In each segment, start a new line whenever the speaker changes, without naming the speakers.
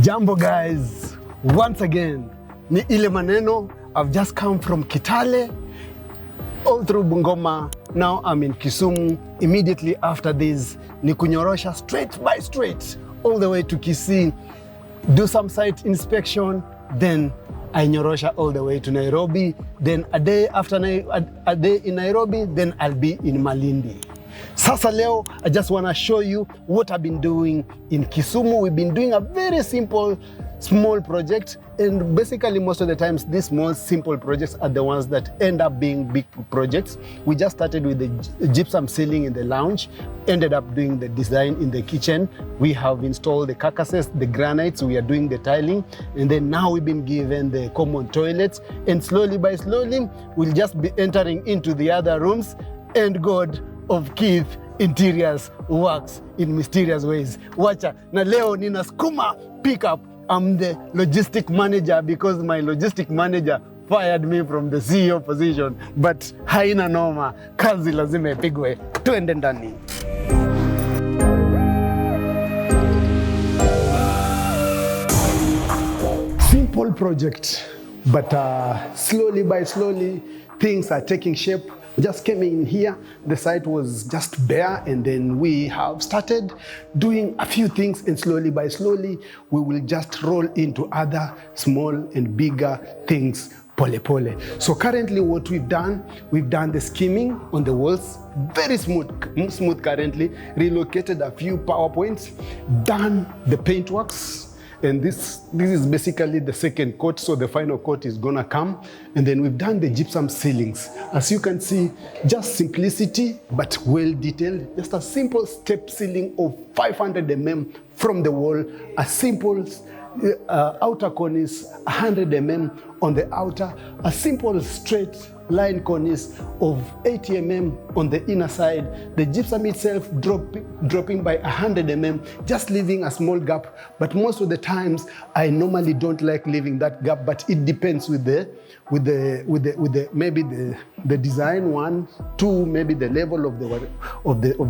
Jambo guys, once again, ni ile maneno. I've just come from Kitale, all through Bungoma. Now I'm in Kisumu. Immediately after this, ni kunyorosha straight by straight, all the way to Kisii, do some site inspection, then I nyorosha all the way to Nairobi. Then a day after a day in Nairobi, then I'll be in Malindi. Sasa leo, I just want to show you what I've been doing in Kisumu. We've been doing a very simple, small project, and basically most of the times these small, simple projects are the ones that end up being big projects. We just started with the gypsum ceiling in the lounge, ended up doing the design in the kitchen. We have installed the carcasses, the granites, we are doing the tiling, and then now we've been given the common toilets, and slowly by slowly, we'll just be entering into the other rooms, and God of kthinteriorz works in mysterious ways. Wacha, na leo nina skuma pickup. I'm the logistic manager because my logistic manager fired me from the CEO position, but haina noma, kazi lazima ipigwe. Tuende ndani. Simple project, but slowly by slowly, things are taking shape. Just came in here, the site was just bare, and then we have started doing a few things, and slowly by slowly, we will just roll into other small and bigger things, pole pole. So currently what we've done the skimming on the walls, very smooth currently, relocated a few power points, done the paint works. And this is basically the second coat, so the final coat is gonna come. And then we've done the gypsum ceilings. As you can see, just simplicity, but well detailed. Just a simple step ceiling of 500 mm from the wall. A simple outer cornice, 100 mm on the outer. A simple straight line cornice of 80 mm on the inner side. The gypsum itself dropping by 100 mm, just leaving a small gap. But most of the times, I normally don't like leaving that gap, but it depends with the maybe the design 1, 2, maybe the level of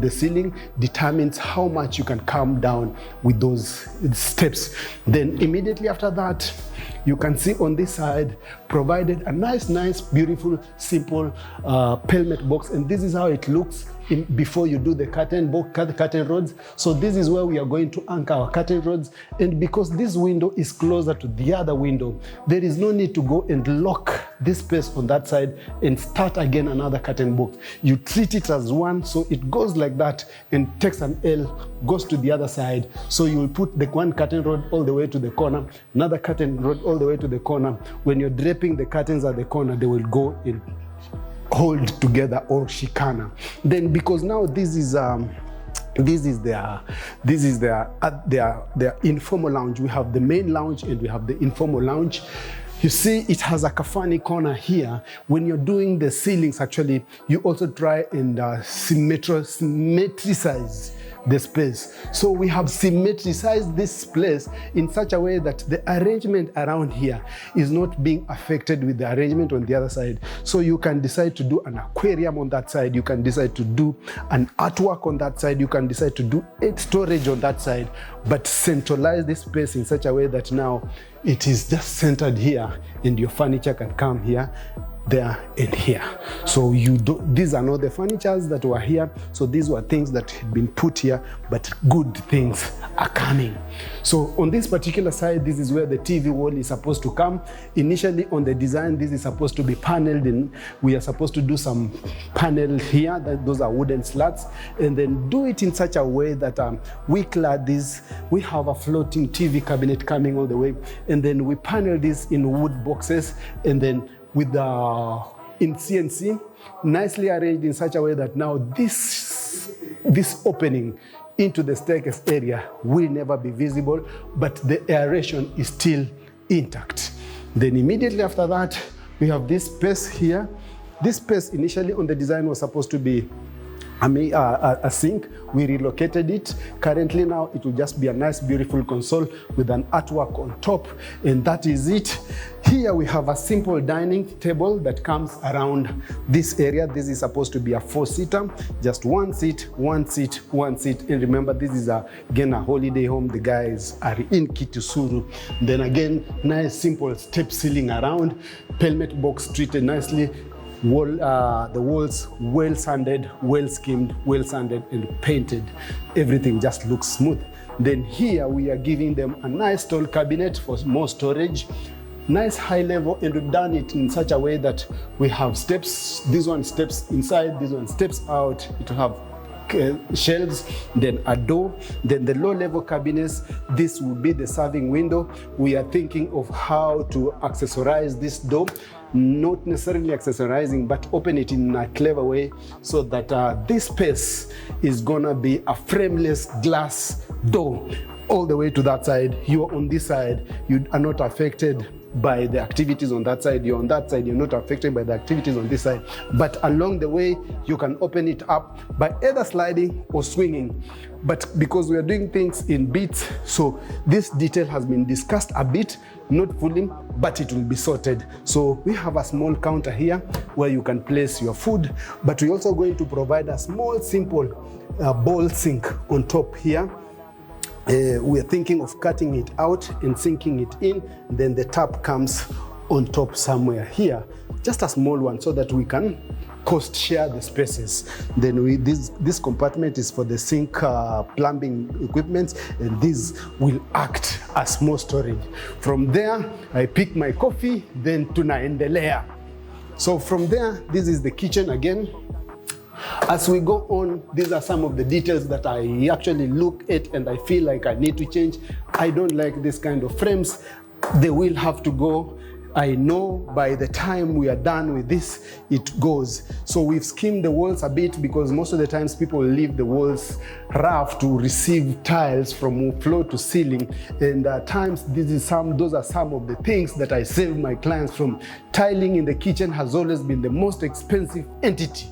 the ceiling determines how much you can come down with those steps. Then immediately after that, you can see on this side, provided a nice, beautiful, simple pelmet box. And this is how it looks before you do the curtain rods. So this is where we are going to anchor our curtain rods. And because this window is closer to the other window, there is no need to go and lock this space on that side and start again another curtain box. You treat it as one, so it goes like that and takes an L, goes to the other side. So you will put the one curtain rod all the way to the corner, another curtain rod all the way to the corner. When you're draping the curtains at the corner, they will go and hold together or chicana. Then because now this is their informal lounge. We have the main lounge and we have the informal lounge. You see, it has a kafani corner here. When you're doing the ceilings, actually, you also try and symmetricize the space. So we have symmetricized this place in such a way that the arrangement around here is not being affected with the arrangement on the other side. So you can decide to do an aquarium on that side. You can decide to do an artwork on that side. You can decide to do storage on that side, but centralize this space in such a way that now it is just centered here and your furniture can come here, there and here. So these are not the furnitures that were here. So these were things that had been put here, but good things are coming. So on this particular side, this is where the TV wall is supposed to come. Initially on the design, this is supposed to be paneled in. We are supposed to do some panel here, those are wooden slats, and then do it in such a way that we clad this. We have a floating TV cabinet coming all the way, and then we panel this in wood boxes, and then with in CNC, nicely arranged in such a way that now this opening into the staircase area will never be visible, but the aeration is still intact. Then immediately after that, we have this space here. This space initially on the design was supposed to be a sink. We relocated it. Currently now it will just be a nice beautiful console with an artwork on top, and that is it. Here we have a simple dining table that comes around this area. This is supposed to be a 4-seater, just one seat, one seat, one seat. And remember, this is again a holiday home. The guys are in Kisumu. Then again, nice simple step ceiling around, pelmet box treated nicely. The walls well sanded, well skimmed, well sanded and painted. Everything just looks smooth. Then here we are giving them a nice tall cabinet for more storage. Nice high level, and we've done it in such a way that we have steps. This one steps inside, this one steps out. It will have shelves, then a door, then the low level cabinets. This will be the serving window. We are thinking of how to accessorize this door, not necessarily accessorizing, but open it in a clever way so that this space is gonna be a frameless glass door all the way to that side. You're on this side, you are not affected by the activities on that side. You're on that side, you're not affected by the activities on this side. But along the way, you can open it up by either sliding or swinging. But because we are doing things in bits, so this detail has been discussed a bit, not fully, but it will be sorted. So we have a small counter here where you can place your food, but we're also going to provide a small, simple bowl sink on top here. We are thinking of cutting it out and sinking it in. Then the tap comes on top somewhere here, just a small one, so that we can cost share the spaces. Then this compartment is for the sink plumbing equipment, and this will act as more storage. From there, I pick my coffee, then tunaendelea. So from there, this is the kitchen again. As we go on, these are some of the details that I actually look at and I feel like I need to change. I don't like this kind of frames. They will have to go. I know by the time we are done with this, it goes. So we've skimmed the walls a bit because most of the times people leave the walls rough to receive tiles from floor to ceiling. And at times, those are some of the things that I save my clients from. Tiling in the kitchen has always been the most expensive entity.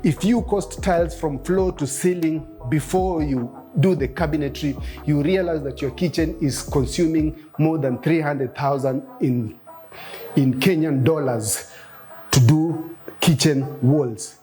If you cost tiles from floor to ceiling before you do the cabinetry, you realize that your kitchen is consuming more than 300,000 in Kenyan dollars to do kitchen walls.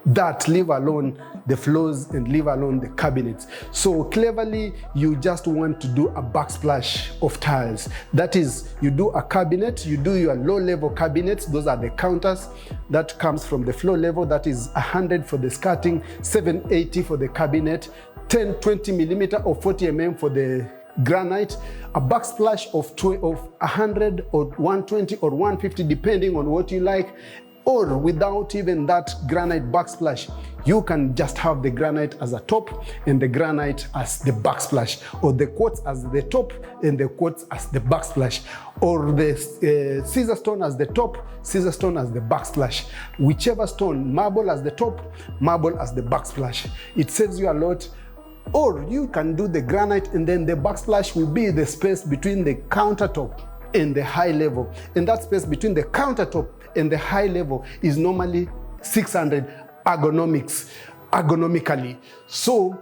That, leave alone the floors and leave alone the cabinets. So cleverly, you just want to do a backsplash of tiles. That is, you do a cabinet, you do your low level cabinets, those are the counters. That comes from the floor level, that is 100 for the skirting, 780 for the cabinet, 10, 20 millimeter or 40 mm for the granite, a backsplash of 100 or 120 or 150 depending on what you like. Or without even that granite backsplash, you can just have the granite as a top and the granite as the backsplash, or the quartz as the top and the quartz as the backsplash, or the scissor stone as the top, scissor stone as the backsplash. Whichever stone, marble as the top, marble as the backsplash. It saves you a lot. Or you can do the granite and then the backsplash will be the space between the countertop and the high level. And that space between the countertop and the high level is normally 600 ergonomically, so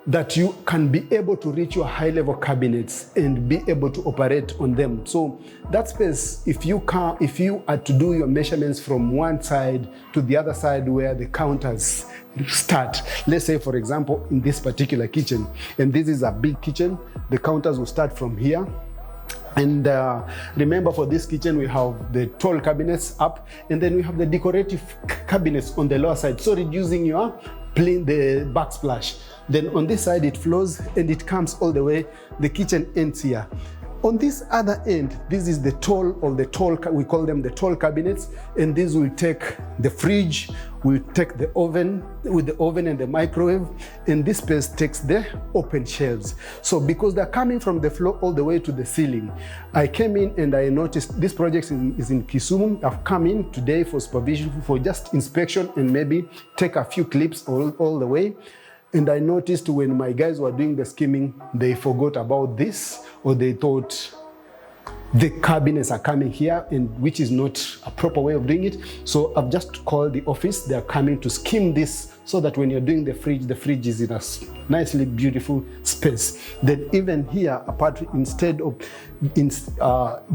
that you can be able to reach your high level cabinets and be able to operate on them. So that space, if you are to do your measurements from one side to the other side where the counters start, let's say for example in this particular kitchen, and this is a big kitchen, the counters will start from here. And remember, for this kitchen, we have the tall cabinets up, and then we have the decorative cabinets on the lower side. So reducing the backsplash. Then on this side, it flows and it comes all the way. The kitchen ends here. On this other end, this is the tall, we call them the tall cabinets, and this will take the fridge, will take the oven, with the oven and the microwave, and this space takes the open shelves. So because they're coming from the floor all the way to the ceiling, I came in and I noticed this project is in Kisumu. I've come in today for supervision, for just inspection and maybe take a few clips all the way. And I noticed when my guys were doing the skimming, they forgot about this, or they thought the cabinets are coming here, and which is not a proper way of doing it. So I've just called the office. They're coming to skim this so that when you're doing the fridge is in a nicely beautiful space. Then even here,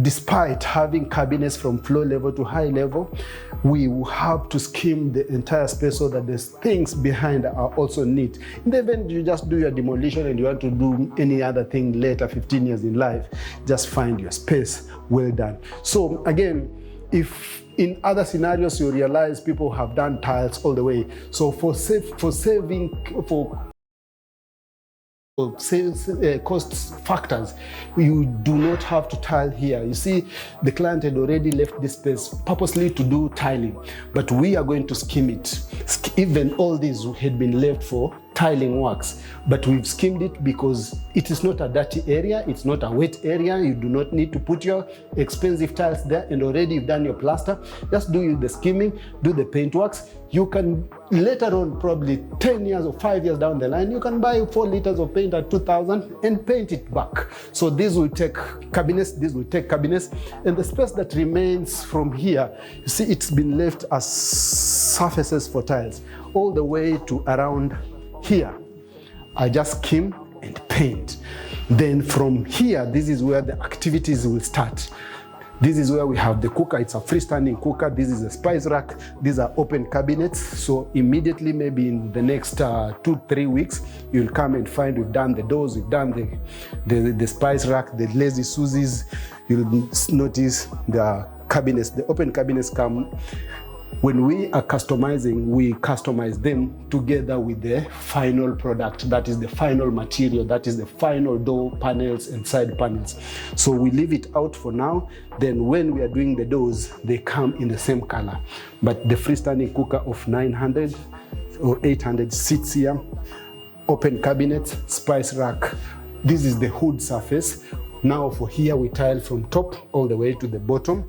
despite having cabinets from floor level to high level, we will have to skim the entire space so that the things behind are also neat. In the event you just do your demolition and you want to do any other thing later, 15 years in life, just find your space well done. So again, if in other scenarios you realize people have done tiles all the way, so for cost factors, you do not have to tile here. You see, the client had already left this space purposely to do tiling, but we are going to skim it. Even all these had been left for tiling works, but we've skimmed it because it is not a dirty area, it's not a wet area. You do not need to put your expensive tiles there, and already you've done your plaster. Just do the skimming, do the paint works. You can later on, probably 10 years or 5 years down the line, you can buy 4 liters of paint at 2,000 and paint it back. So this will take cabinets, and the space that remains from here, you see, it's been left as surfaces for tiles all the way to around here. I just skim and paint. Then from here, this is where the activities will start. This is where we have the cooker. It's a freestanding cooker. This is a spice rack. These are open cabinets. So immediately, maybe in the next 2-3 weeks, you'll come and find we've done the doors, we've done the spice rack, the lazy Susie's. You'll notice the cabinets, the open cabinets come. When we are customizing, we customize them together with the final product. That is the final material. That is the final door panels and side panels. So we leave it out for now. Then when we are doing the doors, they come in the same color. But the freestanding cooker of 900 or 800 sits here. Open cabinets, spice rack. This is the hood surface. Now for here, we tile from top all the way to the bottom.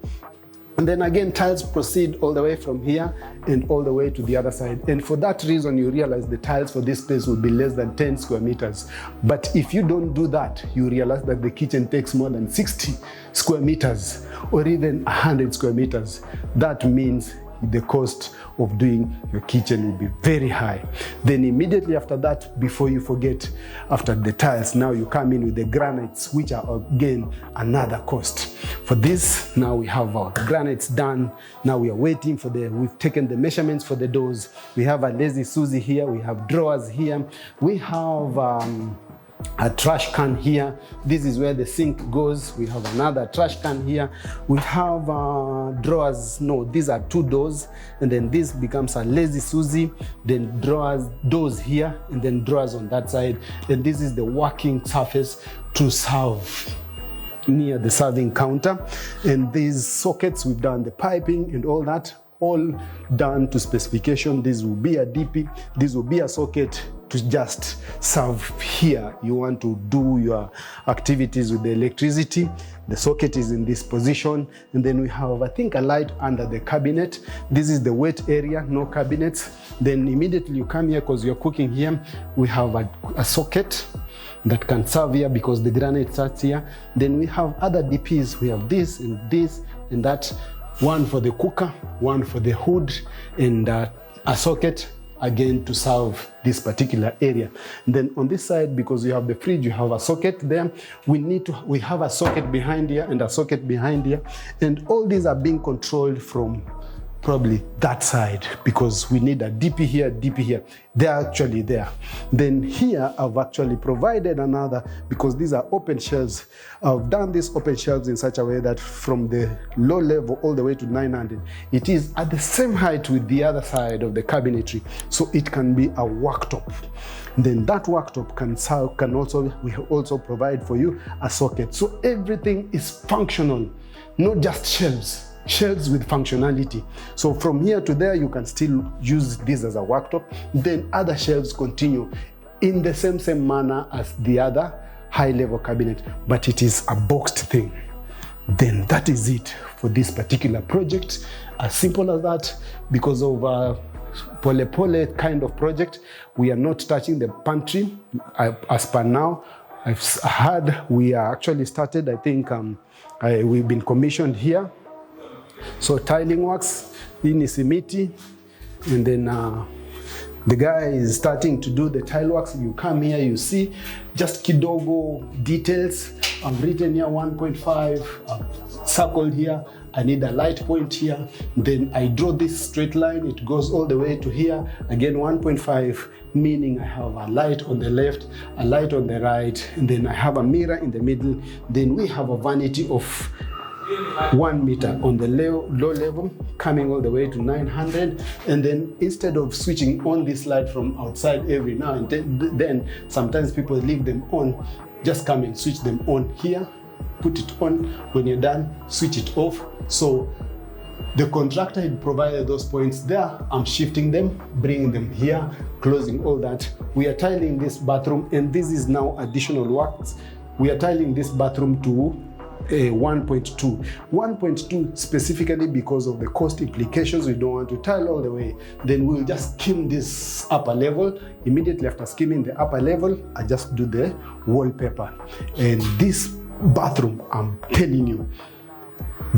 And then again, tiles proceed all the way from here and all the way to the other side. And for that reason, you realize the tiles for this space will be less than 10 square meters. But if you don't do that, you realize that the kitchen takes more than 60 square meters or even 100 square meters. That means the cost of doing your kitchen will be very high. Then immediately after that, before you forget, after the tiles, now you come in with the granites, which are again another cost. For this, now we have our granites done. Now we are waiting for we've taken the measurements for the doors. We have a lazy Susie here. We have drawers here. We have a trash can here. This is where the sink goes. We have another trash can here. We have drawers. No, these are 2 doors, and then this becomes a lazy Susie. Then doors here, and then drawers on that side. And this is the working surface to serve near the serving counter. And these sockets, we've done the piping and all that, all done to specification. This will be a DP. This will be a socket to just serve here. You want to do your activities with the electricity. The socket is in this position. And then we have, I think, a light under the cabinet. This is the wet area, no cabinets. Then immediately you come here because you're cooking here. We have a socket that can serve here because the granite starts here. Then we have other DPs. We have this and that. One for the cooker, one for the hood, and a socket again to serve this particular area. And then on this side, because you have the fridge, you have a socket there. We have a socket behind here and a socket behind here. And all these are being controlled from probably that side because we need a DP here. They're actually there. Then here I've actually provided another, because these are open shelves. I've done these open shelves in such a way that from the low level all the way to 900, it is at the same height with the other side of the cabinetry. So it can be a worktop. Then that worktop we also provide for you a socket. So everything is functional, not just shelves with functionality. So from here to there, you can still use this as a worktop. Then other shelves continue in the same manner as the other high-level cabinet, but it is a boxed thing. Then that is it for this particular project. As simple as that. Because of pole kind of project, we are not touching the pantry as per now. I've heard we are actually started, I think we've been commissioned here. So tiling works in Isimiti, and then The guy is starting to do the tile works. You come here, you see just kidogo details. I've written here 1.5, I've circled here. I need a light point here. Then I draw this straight line. It goes all the way to here. Again, 1.5, meaning I have a light on the left, a light on the right, and then I have a mirror in the middle. Then we have a vanity of 1 meter on the low level, coming all the way to 900. And then instead of switching on this light from outside every now and then sometimes people leave them on, just come and switch them on here, put it on. When you're done, switch it off. So the contractor had provided those points there. I'm shifting them, bringing them here, closing all that. We are tiling this bathroom, and this is now additional works. We are tiling this bathroom to 1.2. 1.2 specifically because of the cost implications. We don't want to tile all the way. Then we'll just skim this upper level. Immediately after skimming the upper level, I just do the wallpaper. And this bathroom, I'm telling you,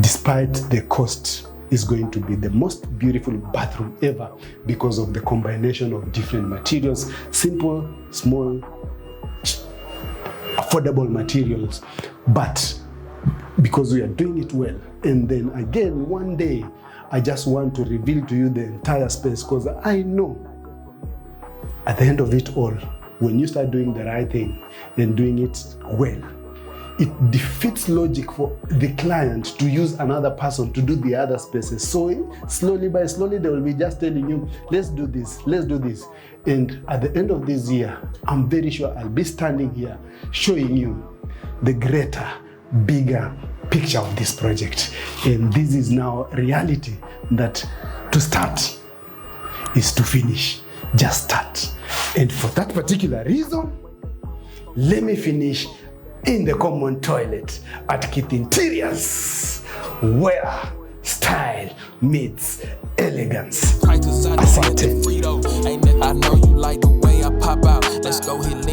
despite the cost, is going to be the most beautiful bathroom ever because of the combination of different materials, simple, small, affordable materials, but because we are doing it well. And then again, one day, I just want to reveal to you the entire space, because I know at the end of it all, when you start doing the right thing and doing it well, it defeats logic for the client to use another person to do the other spaces. So slowly by slowly, they will be just telling you, let's do this, let's do this. And at the end of this year, I'm very sure I'll be standing here showing you the greater, bigger picture of this project. And this is now reality, that to start is to finish. Just start. And for that particular reason, let me finish in the common toilet at kthinteriorz, where style meets elegance. Asante.
I know you like the way I pop out. Let's go hit